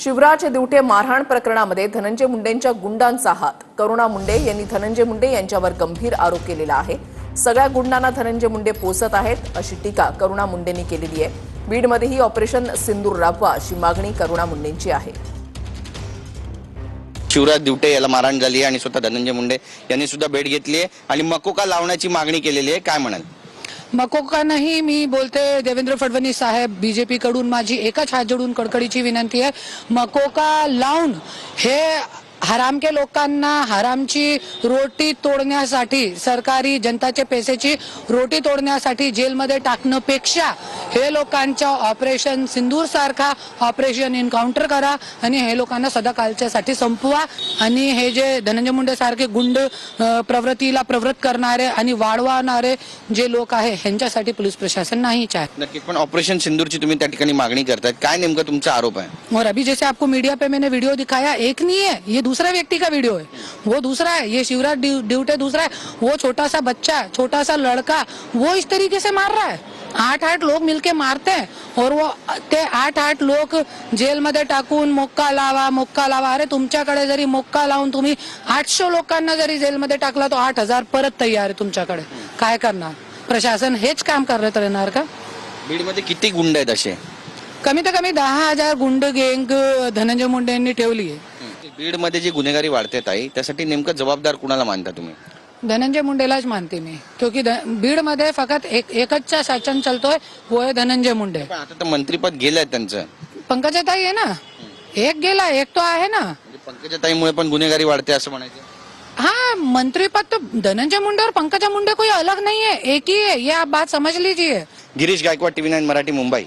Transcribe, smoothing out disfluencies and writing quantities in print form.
शिवराज दिवटे मारहाण प्रकरणामध्ये धनंजय मुंडेंच्या गुंडांचा हात. करुणा मुंडे यांनी धनंजय मुंडे यांच्यावर गंभीर आरोप केलेला आहे. सगळ्या गुंडांना धनंजय मुंडे पोसत आहेत अशी टीका करुणा मुंडेंनी केलेली आहे. बीडमध्येही ऑपरेशन सिंदूर राबवा अशी मागणी करुणा मुंडेंची आहे. शिवराज दिवटे याला मारहाण झाली आणि स्वतः धनंजय मुंडे यांनी सुद्धा भेट घेतली आहे आणि मकोका लावण्याची मागणी केलेली आहे. काय म्हणाल? मकोका नाही, मी बोलते देवेंद्र फडणवीस साहेब, बीजेपी कडून माझी एकच हात जोडून कडकडीची विनंती आहे. मकोका लावून हे हरामके लोकांना हरामची रोटी तोडण्यासाठी, सरकारी जनताचे पैशाची रोटी तोडण्यासाठी जेलमध्ये टाकण्यापेक्षा हे लोकांच्या ऑपरेशन सिंदूर सारखा ऑपरेशन एन्काउंटर करा आणि हे लोकांना सदाकाळच्यासाठी संपवा. आणि हे जे धनंजय मुंडे सारखे गुंड प्रवृत्तीला प्रवृत्त करणारे आणि वाढवणारे जे लोक आहे ह्यांच्यासाठी पोलीस प्रशासन नाही चाहत. नक्कीच, पण ऑपरेशन सिंदूरची तुम्ही त्या ठिकाणी मागणी करतायत, काय नेमका तुमचा आरोप आहे? और अभी जैसे आपको मीडिया पे मैंने वीडियो दिखाया, एक नहीं है, ये दूसरा व्यक्ति का वीडियो है, वो दूसरा है. ये शिवराज दिवटे दूसरा है. वो छोटा सा बच्चा, छोटा सा लड़का, वो इस तरीके से मार रहा है. 8 लोग मिलके मारते हैं और वो ते 8 लोग जेल मध्ये टाकून मोक्का लावा. अरे तुमच्याकडे जरी मोक्का लावून तुम्ही 800 लोकांना जरी जेल मध्ये टाकला तो 8000 परत तयार आहे तुमच्याकडे. काय करणार प्रशासन? हेच काम करत राहणार का? बीडमध्ये किती गुंड आहेत असे? कमीत कमी 10,000 गुंड गँग धनंजय मुंडे यांनी ठेवली आहे. बीडमध्ये जी गुन्हेगारी वाढते ताई, त्यासाठी नेमकं जबाबदार कुणाला मानता तुम्ही? धनंजय मुंडेलाच मानते मी, क्योंकि बीड मध्ये फक्त एकच शासन चलतोय, वो है धनंजय मुंडे. पण आता तर मंत्रीपद गेलंय त्यांचं. पंकजाताई आहे ना, एक गेला, एक तो आहे ना. पंकजाताईमुळे पण गुन्हेगारी वाढते असं म्हणायचं? हाँ, मंत्रीपद तो धनंजय मुंडे और पंकजा मुंडे कोई अलग नहीं है, एक ही है. ये आप बात समझ लीजिए. गिरीश गायकवाड, TV9 मराठी, मुंबई.